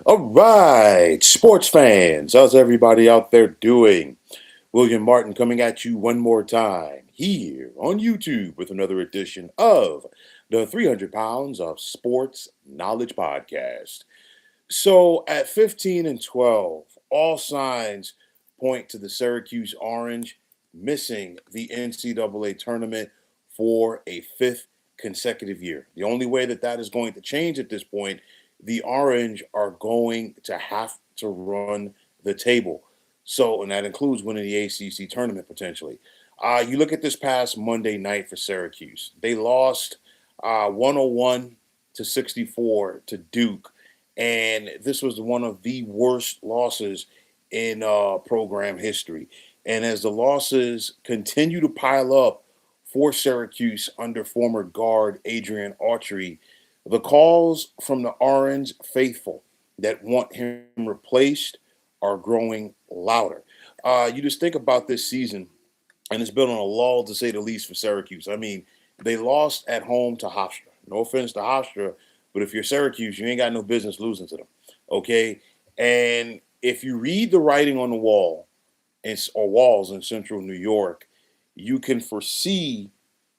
All right, sports fans, how's everybody out there doing? William Martin coming at you one more time here on YouTube with another edition of the 300 Pounds of Sports Knowledge Podcast. So at 15 and 12, all signs point to the Syracuse Orange missing the NCAA tournament for a fifth consecutive year. The only way that that is going to change at this point, the Orange are going to have to run the table. So, and that includes winning the ACC tournament potentially. You look at this past Monday night for Syracuse. They lost 101 to 64 to Duke, and this was one of the worst losses in program history. And as the losses continue to pile up for Syracuse under former guard Adrian Autry, the calls from the Orange faithful that want him replaced are growing louder. You just think about this season, and it's been on a lull to say the least for Syracuse. I mean, they lost at home to Hofstra. No offense to Hofstra, but if you're Syracuse, you ain't got no business losing to them. Okay, and if you read the writing on the wall or walls in Central New York, you can foresee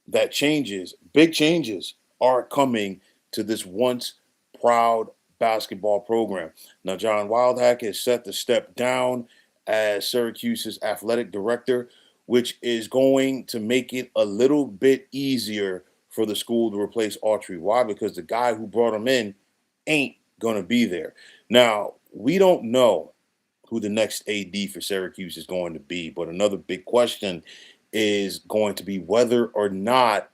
that changes, big changes, are coming to this once proud basketball program. Now, John Wildhack is set to step down as Syracuse's athletic director, which is going to make it a little bit easier for the school to replace Autry. Why? Because the guy who brought him in ain't going to be there. Now, we don't know who the next AD for Syracuse is going to be, but another big question is going to be whether or not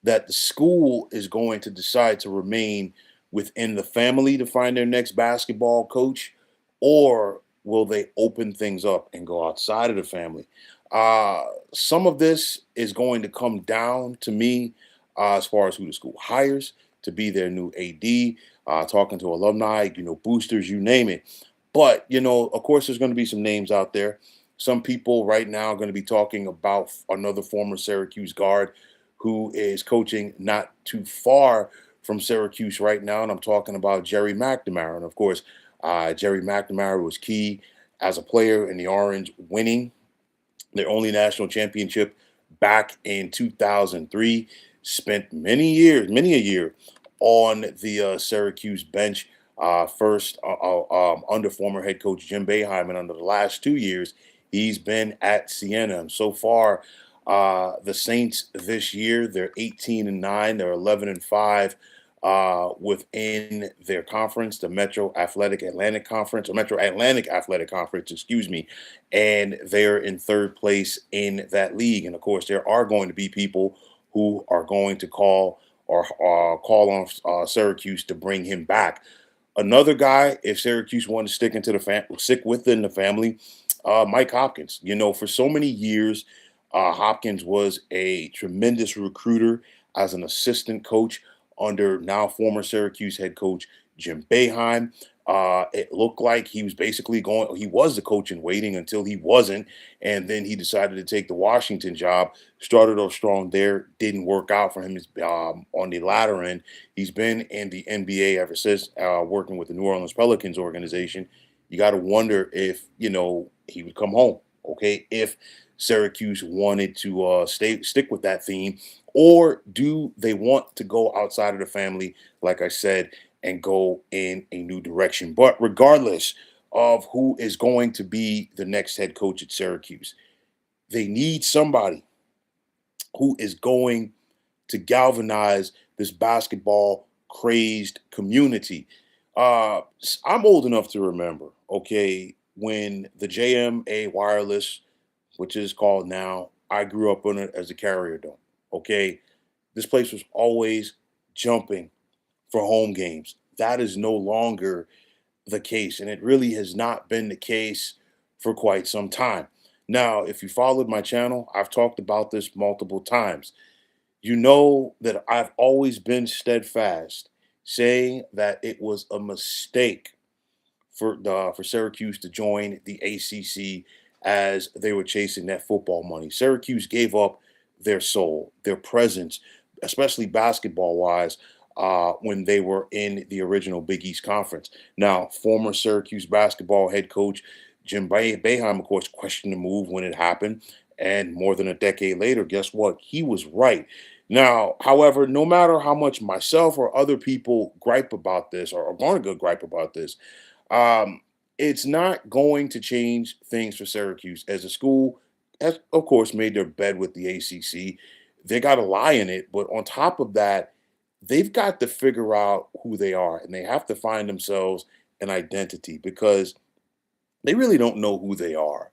that the school is going to decide to remain within the family to find their next basketball coach, or will they open things up and go outside of the family? Some of this is going to come down to me as far as who the school hires to be their new AD, talking to alumni, boosters, you name it. But, of course, there's going to be some names out there. Some people right now are going to be talking about another former Syracuse guard who is coaching not too far from Syracuse right now. And I'm talking about Jerry McNamara. And of course, Jerry McNamara was key as a player in the Orange winning their only national championship back in 2003. Spent many a year on the Syracuse bench. First under former head coach Jim Boeheim, and under the last 2 years, he's been at Siena. And so far, the Saints this year, they're 18-9, they're 11-5 within their conference, the Metro Athletic Atlantic Conference, or Metro Atlantic Athletic Conference, excuse me, and they're in third place in that league. And of course, there are going to be people who are going to call on Syracuse to bring him back. Another guy, if Syracuse wanted to stick within the family, Mike Hopkins. For so many years, Hopkins was a tremendous recruiter as an assistant coach under now former Syracuse head coach Jim Boeheim. It looked like he was basically he was the coach in waiting until he wasn't. And then he decided to take the Washington job, started off strong there, didn't work out for him on the latter end. He's been in the NBA ever since, working with the New Orleans Pelicans organization. You got to wonder if, he would come home, okay, if Syracuse wanted to stick with that theme, or do they want to go outside of the family, like I said, and go in a new direction? But regardless of who is going to be the next head coach at Syracuse, they need somebody who is going to galvanize this basketball crazed community. I'm old enough to remember, okay, when the JMA Wireless, which is called now, I grew up on it as the Carrier Dome. Okay, this place was always jumping for home games. That is no longer the case, and it really has not been the case for quite some time. Now, if you followed my channel, I've talked about this multiple times. You know that I've always been steadfast, saying that it was a mistake for Syracuse to join the ACC as they were chasing that football money. Syracuse gave up their soul, their presence, especially basketball wise, when they were in the original Big East Conference. Now, former Syracuse basketball head coach Jim Boeheim, of course, questioned the move when it happened. And more than a decade later, guess what? He was right. Now, however, no matter how much myself or other people gripe about this or are going to go gripe about this, um, it's not going to change things for Syracuse as a school. Has, of course, made their bed with the ACC. They got a lie in it, but on top of that, they've got to figure out who they are, and they have to find themselves an identity because they really don't know who they are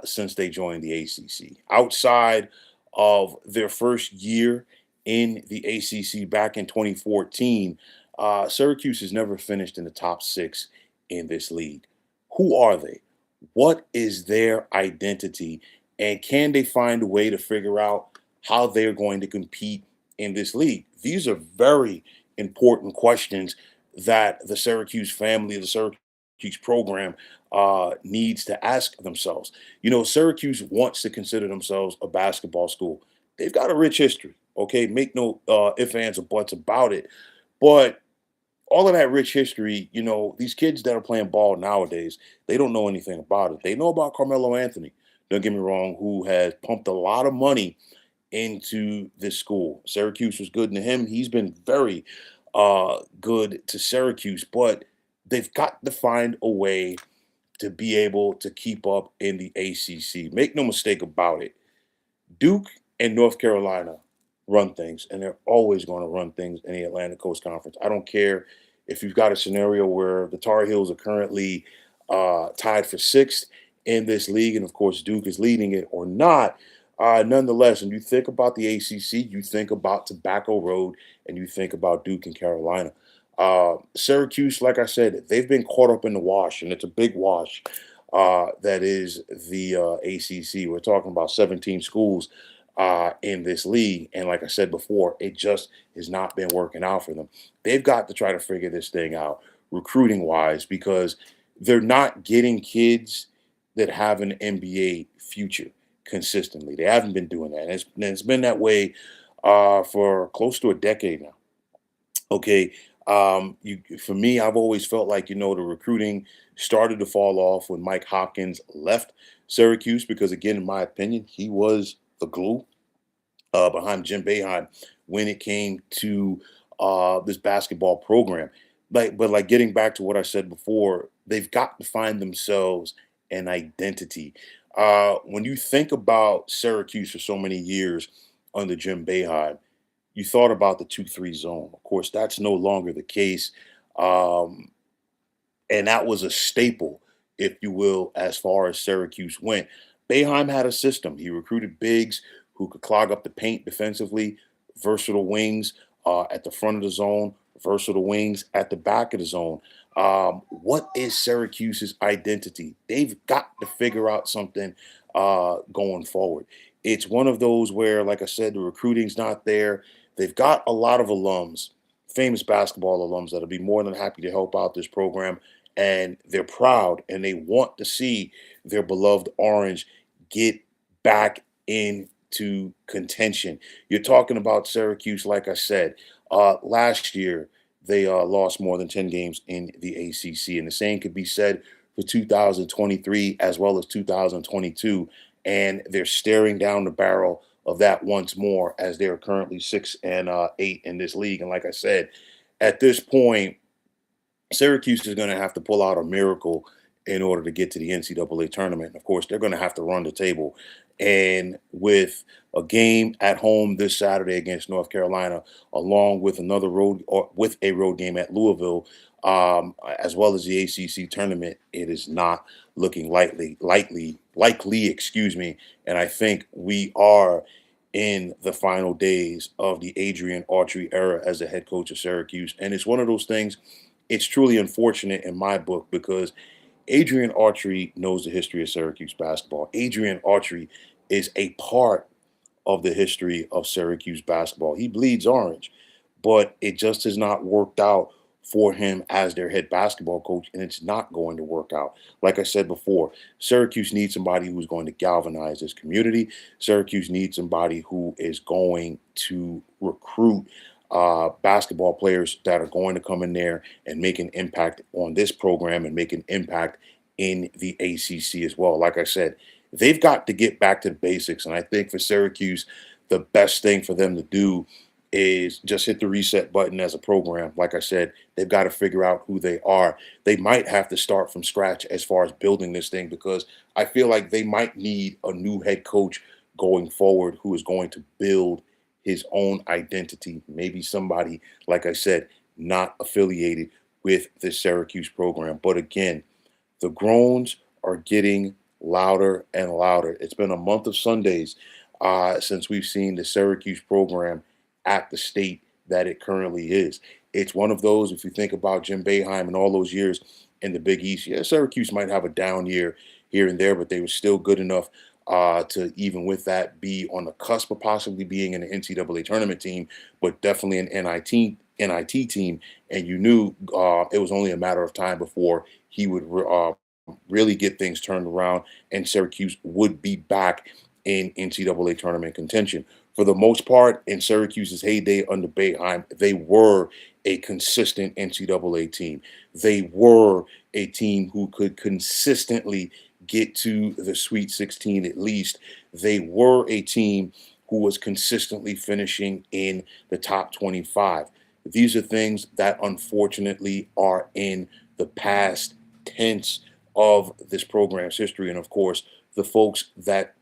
since they joined the ACC. Outside of their first year in the ACC back in 2014, Syracuse has never finished in the top six in this league. Who are they? What is their identity? And can they find a way to figure out how they're going to compete in this league? These are very important questions that the Syracuse family, the Syracuse program needs to ask themselves. You know, Syracuse wants to consider themselves a basketball school. They've got a rich history. Okay, make no ifs, ands, or buts about it. But all of that rich history, you know, these kids that are playing ball nowadays, they don't know anything about it. They know about Carmelo Anthony. Don't get me wrong, who has pumped a lot of money into this school. Syracuse was good to him. He's been very good to Syracuse, but they've got to find a way to be able to keep up in the ACC. Make no mistake about it. Duke and North Carolina run things, and they're always going to run things in the Atlantic Coast Conference. I don't care if you've got a scenario where the Tar Heels are currently tied for sixth in this league, and of course Duke is leading it or not. Nonetheless, when you think about the ACC, you think about Tobacco Road, and you think about Duke and Carolina. Syracuse, like I said, they've been caught up in the wash, and it's a big wash. That is the ACC. We're talking about 17 schools in this league. And like I said before, it just has not been working out for them. They've got to try to figure this thing out recruiting wise because they're not getting kids that have an NBA future consistently. They haven't been doing that. And it's been that way for close to a decade now. Okay. For me, I've always felt like, you know, the recruiting started to fall off when Mike Hopkins left Syracuse because, again, in my opinion, he was the glue behind Jim Boeheim when it came to this basketball program. But getting back to what I said before, they've got to find themselves an identity. When you think about Syracuse for so many years under Jim Boeheim, you thought about the 2-3 zone. Of course, that's no longer the case. Um, and that was a staple, if you will, as far as Syracuse went. Boeheim had a system. He recruited bigs who could clog up the paint defensively, versatile wings at the front of the zone, versatile wings at the back of the zone. What is Syracuse's identity? They've got to figure out something going forward. It's one of those where, like I said, the recruiting's not there. They've got a lot of alums, famous basketball alums, that'll be more than happy to help out this program. And they're proud and they want to see their beloved Orange get back into contention. You're talking about Syracuse, like I said, last year they lost more than 10 games in the ACC. And the same could be said for 2023 as well as 2022. And they're staring down the barrel of that once more as they're currently 6-8 in this league. And like I said, at this point, Syracuse is going to have to pull out a miracle in order to get to the NCAA tournament. And of course, they're going to have to run the table. And with a game at home this Saturday against North Carolina, along with another road or with a road game at Louisville, as well as the ACC tournament, it is not looking likely, excuse me. And I think we are in the final days of the Adrian Autry era as the head coach of Syracuse. And it's one of those things, it's truly unfortunate in my book because Adrian Autry knows the history of Syracuse basketball. Adrian Autry is a part of the history of Syracuse basketball. He bleeds orange, but it just has not worked out for him as their head basketball coach, and it's not going to work out. Like I said before, Syracuse needs somebody who's going to galvanize this community. Syracuse needs somebody who is going to recruit basketball players that are going to come in there and make an impact on this program and make an impact in the ACC as well. Like I said, they've got to get back to the basics. And I think for Syracuse, the best thing for them to do is just hit the reset button as a program. Like I said, they've got to figure out who they are. They might have to start from scratch as far as building this thing because I feel like they might need a new head coach going forward who is going to build his own identity. Maybe somebody, like I said, not affiliated with the Syracuse program. But again, the groans are getting louder and louder. It's been a month of Sundays since we've seen the Syracuse program at the state that it currently is. It's one of those, if you think about Jim Boeheim and all those years in the Big East, yeah, Syracuse might have a down year here and there, but they were still good enough to, even with that, be on the cusp of possibly being an NCAA tournament team, but definitely an NIT team. And you knew it was only a matter of time before he would really get things turned around and Syracuse would be back in NCAA tournament contention. For the most part, in Syracuse's heyday under Boeheim, they were a consistent NCAA team. They were a team who could consistently get to the Sweet 16 at least. They were a team who was consistently finishing in the top 25. These are things that unfortunately are in the past tense of this program's history. And of course, the folks that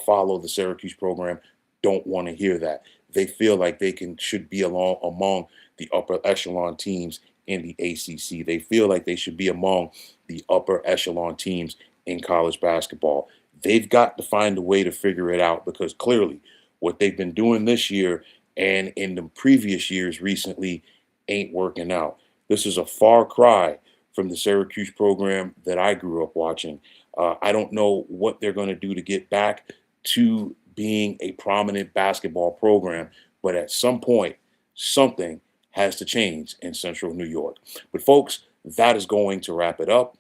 follow the Syracuse program don't want to hear that. They feel like they should be among the upper echelon teams in the ACC. They feel like they should be among the upper echelon teams in college basketball. They've got to find a way to figure it out because clearly what they've been doing this year and in the previous years recently ain't working out. This is a far cry from the Syracuse program that I grew up watching. I don't know what they're going to do to get back to being a prominent basketball program, but at some point, something has to change in Central New York. But folks, that is going to wrap it up.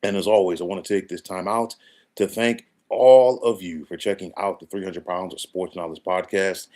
And as always, I want to take this time out to thank all of you for checking out the 300 Pounds of Sports Knowledge podcast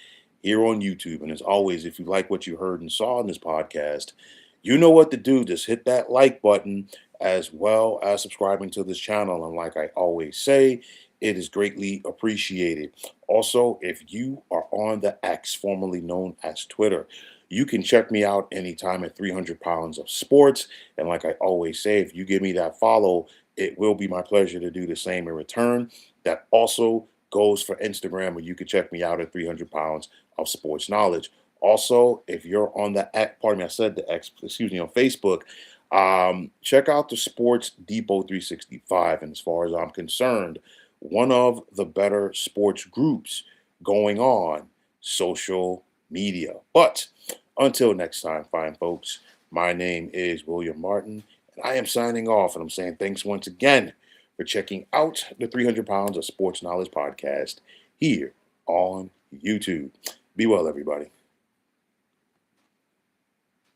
here on YouTube. And as always, if you like what you heard and saw in this podcast, you know what to do. Just hit that like button as well as subscribing to this channel. And like I always say, it is greatly appreciated. Also, if you are on the X, formerly known as Twitter, you can check me out anytime at 300 Pounds of Sports. And like I always say, if you give me that follow, it will be my pleasure to do the same in return. That also goes for Instagram, where you can check me out at 300 Pounds of Sports Knowledge. Also, if you're on the X, pardon me, I said the X, excuse me, on Facebook, check out the Sports Depot 365. And as far as I'm concerned, one of the better sports groups going on social media. But until next time, fine folks, my name is William Martin, and I am signing off. And I'm saying thanks once again for checking out the 300 Pounds of Sports Knowledge podcast here on YouTube. Be well, everybody.